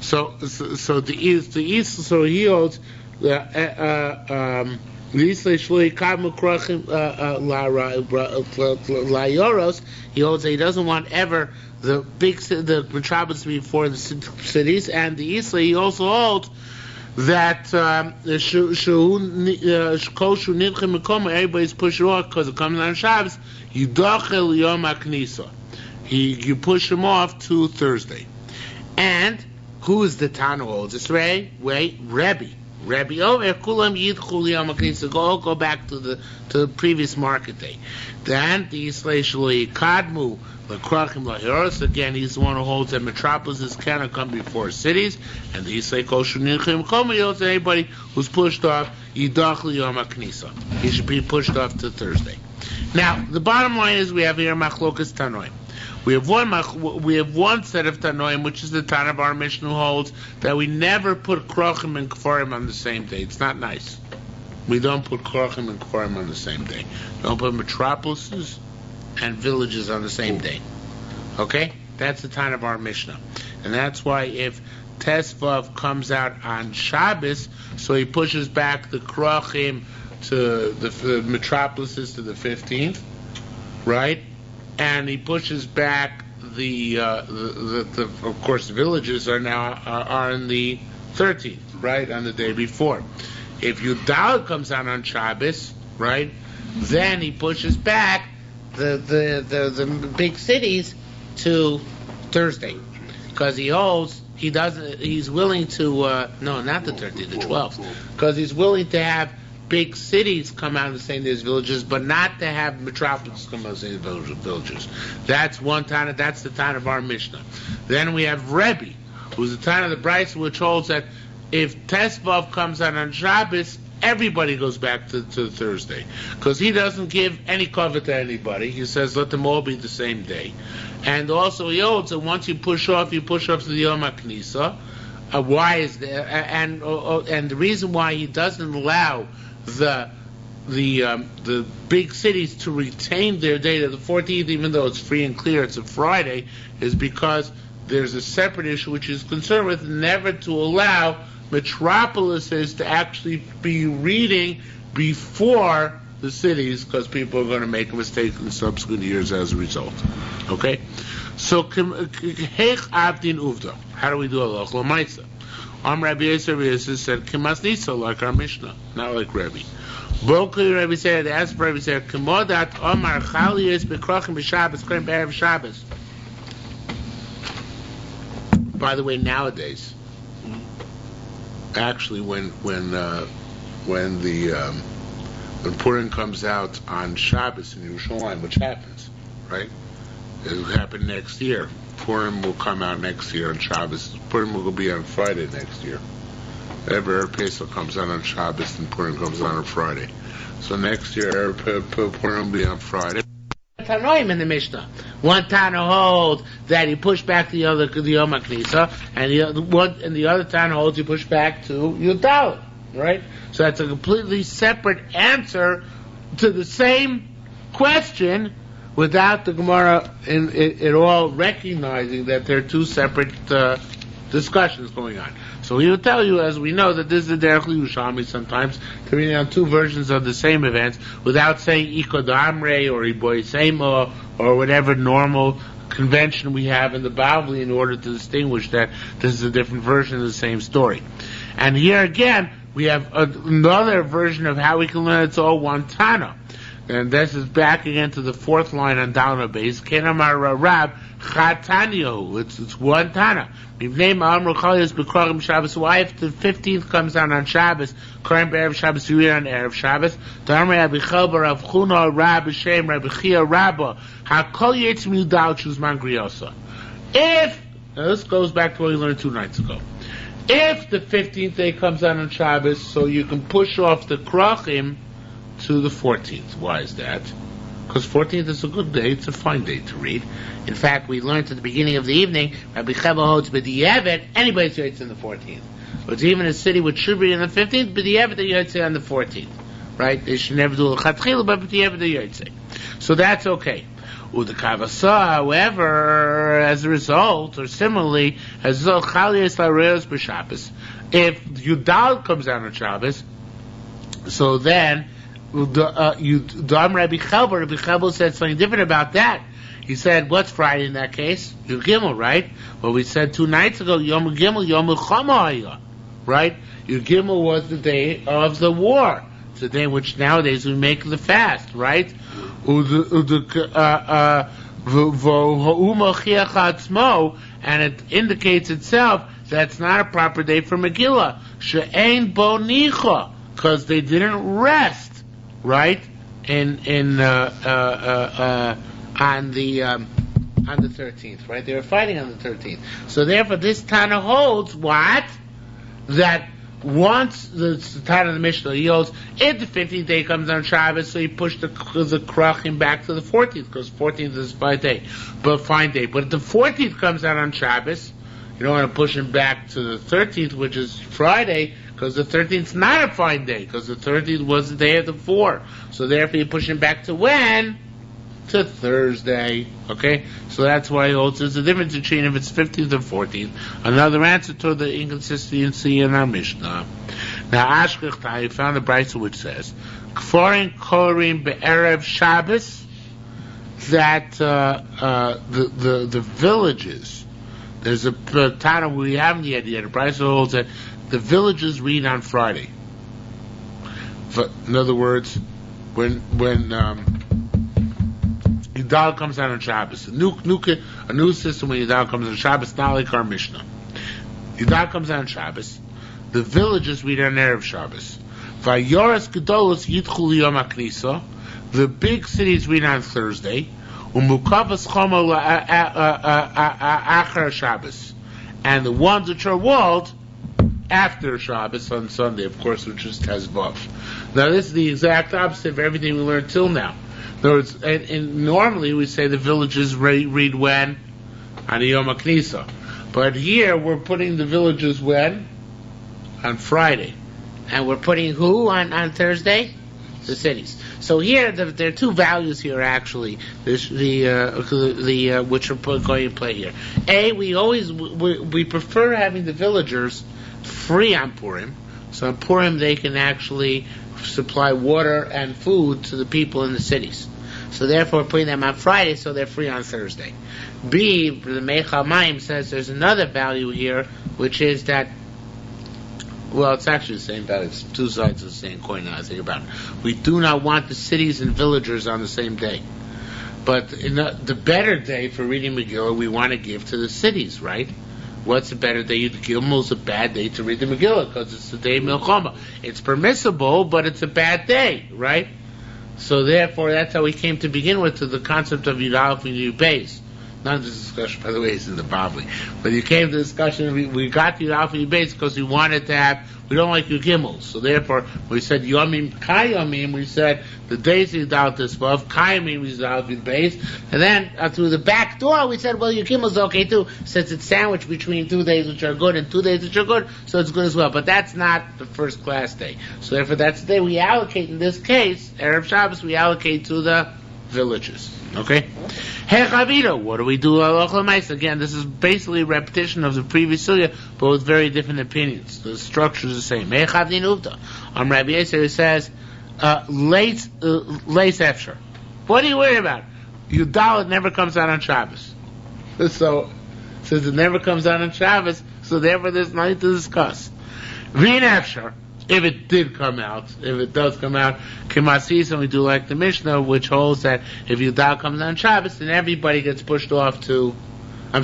So he holds he holds that he doesn't want ever the metropolis to be before the cities, and the Isla he also holds that everybody's pushing off because it comes on Shabbos. You push them off to Thursday. And who is the Tana holds this way? Rebbe. Go back to the previous market day. Then the Yisrael Kadmu L'Krachim Lahiros. Again, he's the one who holds that metropolises cannot come before cities. And the Yisrael Kosher Nilchim Koma holds that anybody who's pushed off Yidach L'Yom HaKnisa. He should be pushed off to Thursday. Now, the bottom line is we have here Machlokas Tanoim. We have one set of Tanoim, which is the Tan of our Mishnah, who holds that we never put Krochim and Kfarim on the same day. It's not nice. We don't put Krochim and Kfarim on the same day. We don't put metropolises and villages on the same day. Okay? That's the Tan of our Mishnah. And that's why if Tesvav comes out on Shabbos, so he pushes back the Krochim to the metropolises to the 15th, right? And he pushes back the of course villages are on the 13th, right, on the day before. If Yudal comes out on Shabbos, right, then he pushes back the big cities to Thursday, because he's willing to no, not the 13th, the 12th, because he's willing to have big cities come out and say there's villages, but not to have metropolis come out and say villages. That's one Tana. That's the Tana of our Mishnah. Then we have Rebbe, who's the Tana of the Bryce, which holds that if Tesvav comes out on Shabbos, everybody goes back to Thursday, because he doesn't give any cover to anybody. He says let them all be the same day, and also he holds that once you push off to the Yom HaKnisa. Why is there? And the reason why he doesn't allow the big cities to retain their date of the 14th, even though it's free and clear, it's a Friday, is because there's a separate issue which is concerned with never to allow metropolises to actually be reading before the cities, because people are going to make a mistake in subsequent years as a result. Okay? So, Heich Abdin Uvda. How do we do Allah? L'maisa. Rabbi Yisrael said, Kimas Nisa, like our Mishnah, not like Rabbi. Bokli Rabbi said, as for Rabbi said, Kimodat Omar Chaliyas Bekrachim B'Shabbos, Krim B'Erev Shabbos. By the way, nowadays, actually, when Purim comes out on Shabbos in Yerushalmi, which happens, right? It will happen next year. Purim will come out next year on Shabbos. Purim will be on Friday next year. Erev Pesach comes out on Shabbos and Purim comes out on Friday. So next year, Purim will be on Friday. Tanoim in the Mishnah. One Tana holds that you push back the Yom HaKnisa, and the other Tana holds you push back to Yudal, right? So that's a completely separate answer to the same question, without the Gemara in all recognizing that there are two separate discussions going on. So he will tell you, as we know, that this is the derech Yerushalmi sometimes, to read down two versions of the same events without saying Ikod Amre or Iboy Seimo or whatever normal convention we have in the Bavli in order to distinguish that this is a different version of the same story. And here again, we have another version of how we can learn it's all one Tana. And this is back again to the fourth line on Dalna base. Kenamar Rab Chatanyo. It's one Tana. Mivnei Ma'amru Chalyas B'Korim Shabbos. Why if the 15th comes down on Shabbos, Korim B'Erev Shabbos, you read on Erev Shabbos? D'Amrei Rabbi Chelba Rav Chuna Rab B'Shem Rabbi Chia Rabba HaKol Yetzim Yudal Shuzman Griosa. Now this goes back to what we learned 2 nights ago. If the 15th day comes down on Shabbos, so you can push off the Krachim to the 14th. Why is that? Because 14th is a good day, it's a fine day to read. In fact, we learned at the beginning of the evening, Rabbi Cheva holds B'di'evet, anybody's Yotze on the 14th. But it's even a city which should be on the 15th, B'di'evet the Yotze on the 14th. Right? They should never do a Chatchila, but B'di'evet the Yotze. So that's okay. Udakavasa, however, as a result, or similarly, as a result, Chalias Lareos B'Shabbos, if Yudal comes down on Shabbos, so then, Rabbi Chelba said something different about that. He said, what's Friday in that case? Yom Gimel, right? Well, we said 2 nights ago, Yom Gimel, Yom Chama, right? Yom Gimel was the day of the war. It's the day in which nowadays we make the fast, right? And it indicates itself that's not a proper day for Megillah. She'ein bo nicha, because they didn't rest. Right, on the 13th, right? They were fighting on the 13th. So therefore, this Tana holds what? That once the Tana of the Mishnah, he holds if the 15th day comes on Shabbos, so he pushed the Krachim back to the 14th, because 14th is a fine day. But if the 14th comes out on Shabbos, you don't want to push him back to the 13th, which is Friday, because the 13th is not a fine day, because the 13th was the day of the 4. So therefore you push him back to when? To Thursday. Okay? So that's why he holds there's a difference between if it's 15th or 14th. Another answer to the inconsistency in our Mishnah. Now, Ashkechtai found a brayso which says, Kforin Korim Be'erev Shabbos, that the villages, there's a Tana we haven't yet. A brayso holds that the villages read on Friday. In other words, when Yudal comes out on Shabbos, a new system when Yudal comes on Shabbos, not like our Mishnah. Yudal comes out on Shabbos, the villages read on Erev Shabbos. Vayoras Gedolos Yitchul Yom HaKnisa, the big cities read on Thursday. Umukavas Chomo Achar Shabbos, and the ones which are walled after Shabbos on Sunday, of course, which is Tezvav. Now, this is the exact opposite of everything we learned till now. In other words, and normally we say the villages read when? On the Yom HaKnisa. But here we're putting the villages when? On Friday. And we're putting who on Thursday? The cities. So here, there are two values here actually, which are going to play here. A, we prefer having the villagers free on Purim. So on Purim they can actually supply water and food to the people in the cities. So therefore putting them on Friday so they're free on Thursday. B, the Meichal Mayim says there's another value here, which is that, well, it's actually the same value. It's two sides of the same coin now I think about it. We do not want the cities and villagers on the same day. But in the better day for reading Megillah, we want to give to the cities, right? What's a better day? Gimel is a bad day to read the Megillah because it's the day of Milchama. It's permissible, but it's a bad day, right? So therefore, that's how we came to begin with to the concept of Yud Aleph and Yud Beis. None of this discussion, by the way, is in the Bavli. But you came to the discussion, we got to Yud Aleph and Yud Beis because we don't like Yud Gimel. So therefore, we said Yomim Kayomim, we said the days Yudal Tisvav, Kaimim Yudal Vid Beis, and then through the back door we said, well, your Gimmel's okay too, since it's sandwiched between 2 days which are good and 2 days which are good, so it's good as well. But that's not the first class day. So therefore that's the day we allocate, in this case, Erev Shabbos, we allocate to the villages. Okay? Hey Chavito, what do we do? Again, this is basically a repetition of the previous sugya, but with very different opinions. The structure is the same. Hey Chavito, Rabbi Yisrael says, lace efsher. What are you worried about? Yudal never comes out on Shabbos. So, since it never comes out on Shabbos, so therefore there's nothing to discuss. V'in efsher. If it did come out, if it does come out, Kimasis, and we do like the Mishnah, which holds that if Yudal comes on Shabbos, then everybody gets pushed off to, the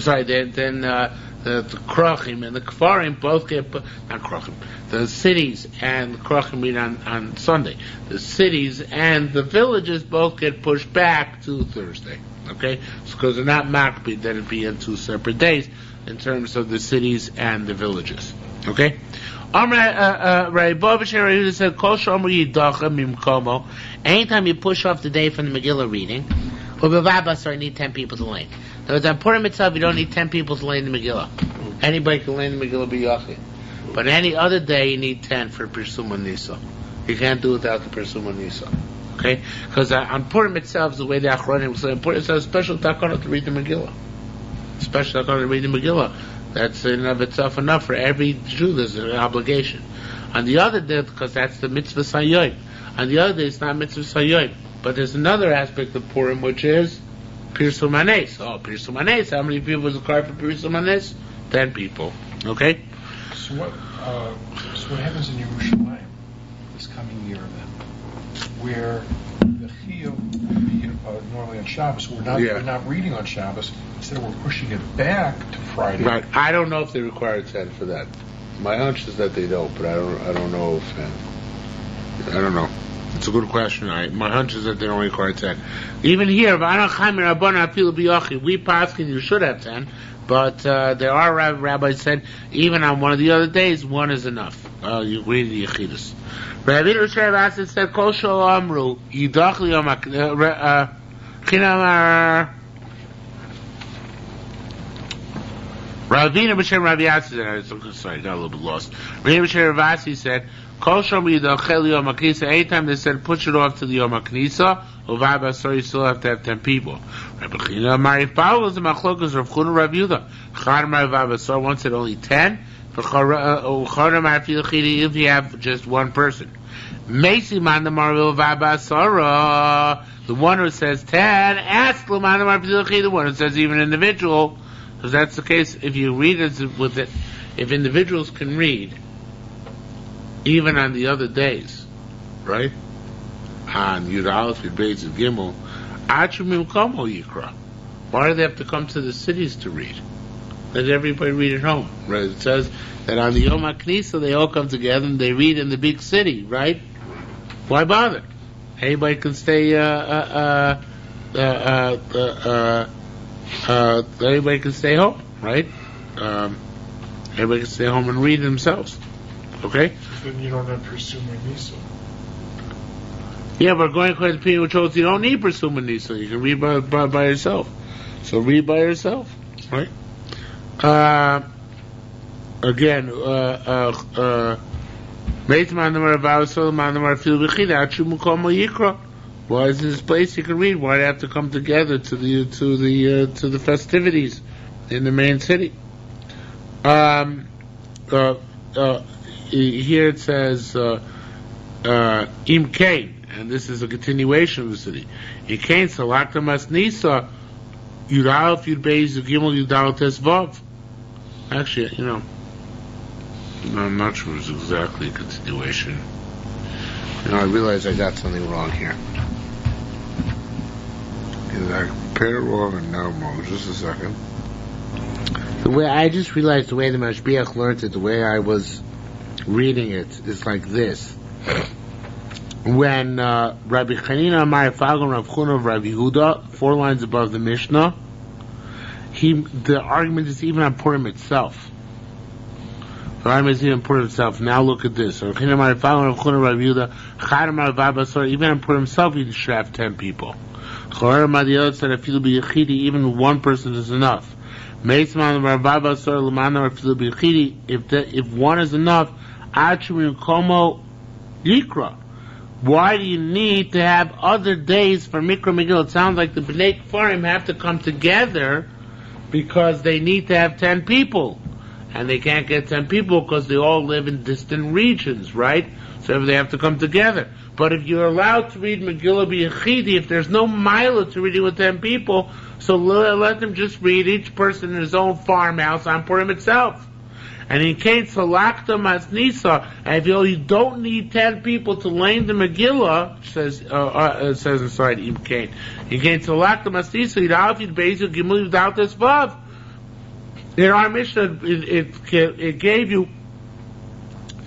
Krochim and the Kfarim both get, not Krochim, the cities and the Krochim meet on Sunday. The cities and the villages both get pushed back to Thursday. Okay? Because they're not makbid, that it'd be in 2 separate days in terms of the cities and the villages. Okay? Rabbi Yehuda said, "Kol shomer yidacha mimkomo." Anytime you push off the day from the Megillah reading, I need 10 people to learn. In other words, on Purim itself, you don't need 10 people to learn the Megillah. Anybody can learn the Megillah b'yachid. But any other day, you need 10 for Pirsum Nisa. You can't do it without the Pirsum Nisa. Okay? Because on Purim itself, the way the Achronim was saying, Purim is a special takana to read the Megillah. Special takana to read the Megillah. That's in and of itself enough for every Jew. There's an obligation. On the other day, because that's the mitzvah sayoim. On the other day, it's not mitzvah sayoim. But there's another aspect of Purim, which is Pirsum Hanes. Oh, Pirsum Hanes. How many people is required for Pirsum Hanes? 10 people. Okay? So what happens in Yerushalmi this coming year then? Where the shiur would be normally on Shabbos. We're not reading on Shabbos. Instead, we're pushing it back to Friday. Right. I don't know if they require 10 for that. My hunch is that they don't, but I don't know if I don't know. It's a good question. My hunch is that they don't require 10. Even here, we paskin you should have 10, but there are rabbis said even on one of the other days, 1 is enough. You read the Yechidus. Rabbi Yerushalmi said, "Kol amru yidach liyom chinamar." Ravina b'shem Rabbi Yassi. Sorry, got a little bit lost. Ravina b'shem Rabbi Yassi said, "Kol shom yidachel yom haknisa." Anytime they said push it off to the yom haknisa, uvav basar, you still have to have 10 people. Rabbi China Marif Paul is the machlokas of Chuna Rav Yehuda. Chad Uvav basar, one said only 10. If you have just one person. Macy Mandamar Uvav basara. The one who says 10, ask Lamandamar Pilchi, the one who says even individual. Because that's the case, if you read it with it, if individuals can read, even on the other days, right? On Yud Aleph, Yud Beis, Yud Gimel, Achumim Komo Yikra. Why do they have to come to the cities to read? Let everybody read at home, right? It says that on the Yom HaKnisa, they all come together and they read in the big city, right? Why bother? Anybody can stay, everybody can stay home, right? Everybody can stay home and read themselves. Okay? Then you don't have Pirsum Nisa. Yeah, but going according to the opinion which holds you don't need Pirsum Nisa. You can read by yourself. So read by yourself, right? Again, why is this place you can read? Why do they have to come together to the festivities in the main city? Here it says Im Kain, and this is a continuation of the city. Im Kain Salakta Mas Nisa Yud Aleph Yud Beis Yud Gimel Yud Dalet Tes Vav. Actually, I'm not sure it's exactly a continuation. I realize I got something wrong here. Did I prepare it wrong or no wrong? Just a second. The way I just realized the way the Mashbiach learned it, the way I was reading it is like this. When Rabbi Chanina Amar Fagon Rav Chuna of Rabbi Yehuda, 4 lines above the Mishnah, the argument is even on Purim itself. Rami is even Purim himself. Now look at this. Even on Purim himself, he should have 10 people. Even one person is enough. If one is enough, why do you need to have other days for Mikra Megillah? It sounds like the Bnei Kfarim have to come together because they need to have 10 people. And they can't get 10 people because they all live in distant regions, right? So they have to come together. But if you're allowed to read Megillah B'Yechidi, if there's no milah to reading with 10 people, so let them just read each person in his own farmhouse on Purim itself. And in case Salakta Masnisa, and if you don't need 10 people to learn the Megillah, it says inside in case Salakta Masnisa, Yidalfid Bezu Gimel without this vav. In our Mishnah, it gave you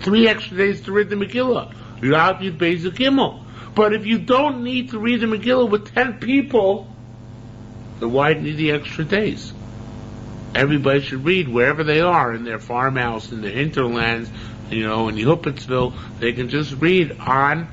3 extra days to read the Megillah. Yidalfid Bezu Gimel. But if you don't need to read the Megillah with 10 people, then why do you need the extra days? Everybody should read wherever they are, in their farmhouse, in their hinterlands, in Yehupitzville. They can just read on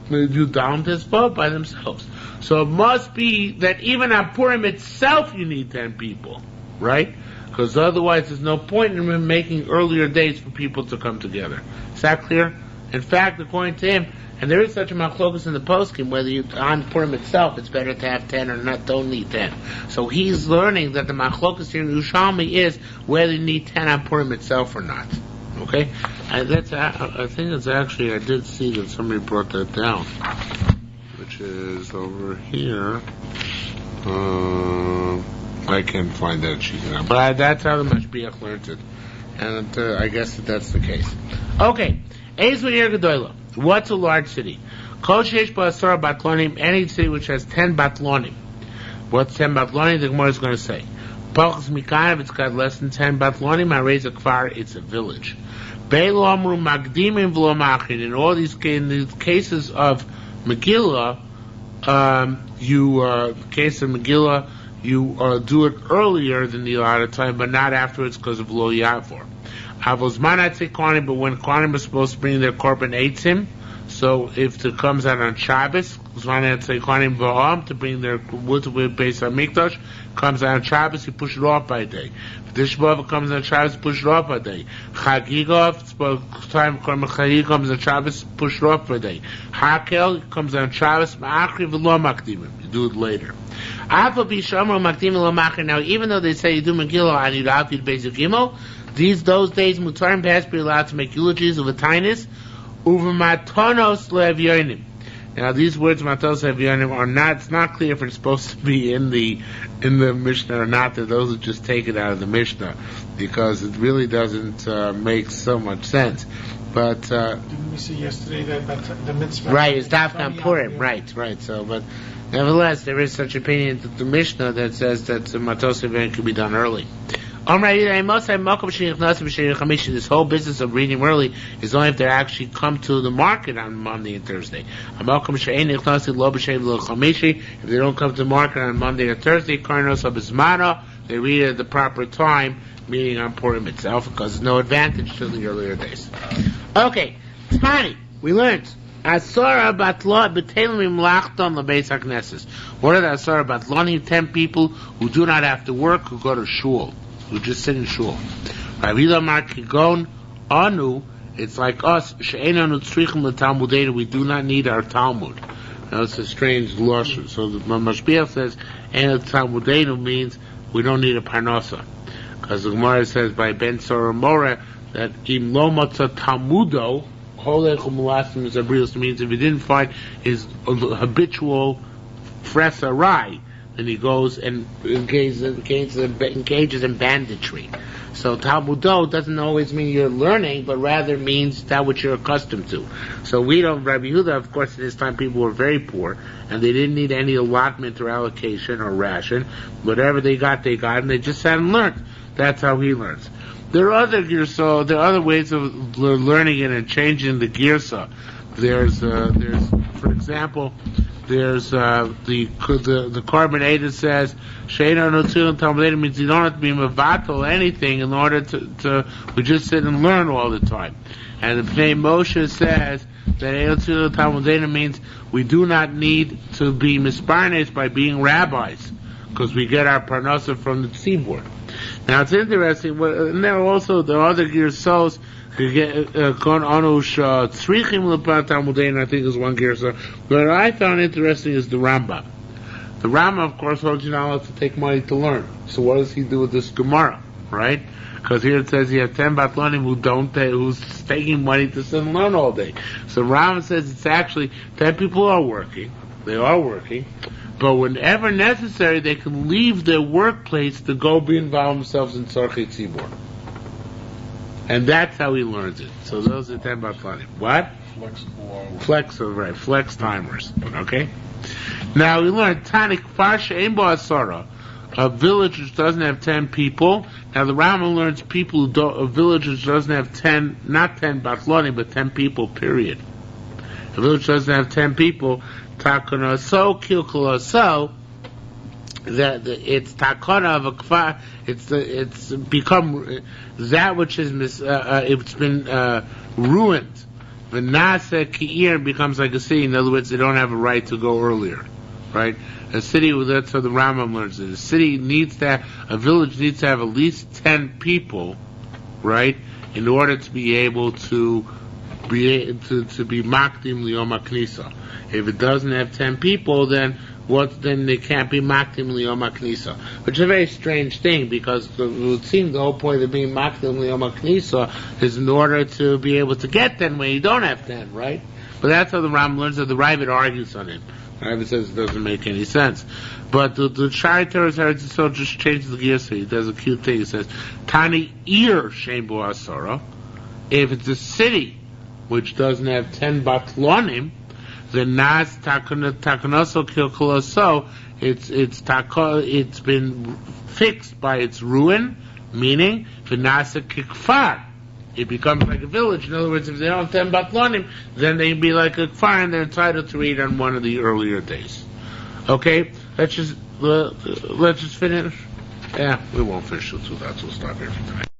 Yudam Tezvav by themselves. So it must be that even on Purim itself you need 10 people, right? Because otherwise there's no point in making earlier days for people to come together. Is that clear? In fact, according to him, and there is such a machlokus in the poskim, whether on Purim itself it's better to have 10 or not, don't need 10. So he's learning that the machlokus here in Yerushalmi is whether you need 10 on Purim itself or not. Okay? And I think it's actually, I did see that somebody brought that down, which is over here. I can't find that sheet now. But that's how the Mashbiach learned it. And I guess that's the case. Okay. Eizva Ir Gedola. What's a large city? Kol sheish ba'asar batlonim, any city which has 10 batlonim. What's 10 batlonim? The Gemara is going to say. Pachas Mikayev, it's got less than 10 batlonim. Arez a kfar, it's a village. Be'lo amru magdimim v'lo machin. In all these cases of Megillah, case of Megillah, you do it earlier than the allotted time, but not afterwards because of lo yavor. But when Kohanim are supposed to bring their korban eitzim, so if it comes out on Shabbos, to bring their wood to Beis HaMikdash, comes out on Shabbos, you push it off by a day. If Tishbav comes on Shabbos, push it off by a day. Chagiga, time Korban Chagiga comes on Shabbos, push it off by a day. Hakel comes on Shabbos, Ma'achri v'lo makdimim, you do it later. Now, even though they say you do Megillah on Yud Beis Gimel, those days Mutarim has to be allowed to make eulogies of a tinus, uvematonos le'evyonim. Now these words matonos le'evyonim are not. It's not clear if it's supposed to be in the Mishnah or not. That those are just taken out of the Mishnah because it really doesn't make so much sense. But didn't we see yesterday that the mitzvah? Right, it's Dafkan Purim. Right. So, but nevertheless, there is such opinion to the Mishnah that says that matos le'evyonim can be done early. This whole business of reading early is only if they actually come to the market on Monday and Thursday. If they don't come to the market on Monday or Thursday, they read it at the proper time, meaning on Purim itself, because there's no advantage to the earlier days. Okay, Tani, we learned. Asara batlonim lachton lebeis hakneses. What are the asara batlonim? 10 people who do not have to work, who go to shul, who just sit in shul. Ravila Markigon Anu, it's like us, She'enanu Tzrichim L'Talmudenu, we do not need our Talmud. Now it's a strange lashon. So the Mashbiach says, Enu Talmudenu means we don't need a Parnasa. Because the Gemara says by Ben Soramora that Im Lo Matzah Talmudo, Holechum Lastim Zabrius, means if he didn't find his habitual fresarai, then he goes and engages in banditry. So Talmudo doesn't always mean you're learning, but rather means that which you're accustomed to. So we don't, Rabbi Yehuda, of course, at this time people were very poor, and they didn't need any allotment or allocation or ration. Whatever they got, and they just sat and learned. That's how he learns. There are other ways of learning it and changing the girsa. There's, for example, there's the Carbon Ada says Sheina Notzil Talmud means you don't have to be mevatel anything in order to we just sit and learn all the time. And the Pnei Moshe says that Notzil Talmud means we do not need to be misparnes by being rabbis because we get our parnasa from the tzibur. Now it's interesting. And there are also the other girsos. Kon anush tzrichim lepat talmudein, I think is one girsa. What I found interesting is the Rambam. The Rambam, of course, holds you not allowed to take money to learn. So what does he do with this Gemara, right? Because here it says you have 10 batlonim who's taking money to sit and learn all day. So Rambam says it's actually 10 people are working. They are working. But whenever necessary, they can leave their workplace to go be involved themselves in Tzarchei Tzibur. And that's how he learns it. So those are 10 batlonim. What? Flexible, right. Flex timers. Okay? Now we learned Tanik Farsha Ein Bo Asara, a village which doesn't have 10 people. Now the Rambam learns people a village which doesn't have 10, not 10 batlonim, but 10 people, period. A village doesn't have 10 people, Takana so, Kilkala so, that it's takana of a kfar. It's become that which is it's been ruined. The nasa ki'ir becomes like a city. In other words, they don't have a right to go earlier, right? A city, that's how the Rambam learns it. A village needs to have at least 10 people, right, in order to be able to be makdim liyom haknisa. If it doesn't have 10 people, then they can't be makdim liyom haknisa, which is a very strange thing because it would seem the whole point of being makdim liyom haknisa is in order to be able to get 10 when you don't have 10, right? But that's how the Ram learns it. The Ravid argues on it. The Ravid says it doesn't make any sense. But the Shai Torah's Eretz just changes the gears here. He does a cute thing. He says, Tani ir shein bo asara. If it's a city which doesn't have 10 batlonim, the nas takanaso kilkulaso, it's been fixed by its ruin, meaning v'nasa kikfar. It becomes like a village. In other words, if they don't have 10 batlonim, then they'd be like a kfar and they're entitled to read on one of the earlier days. Okay, let's just finish. Yeah, we won't finish till 2. We'll stop here for tonight.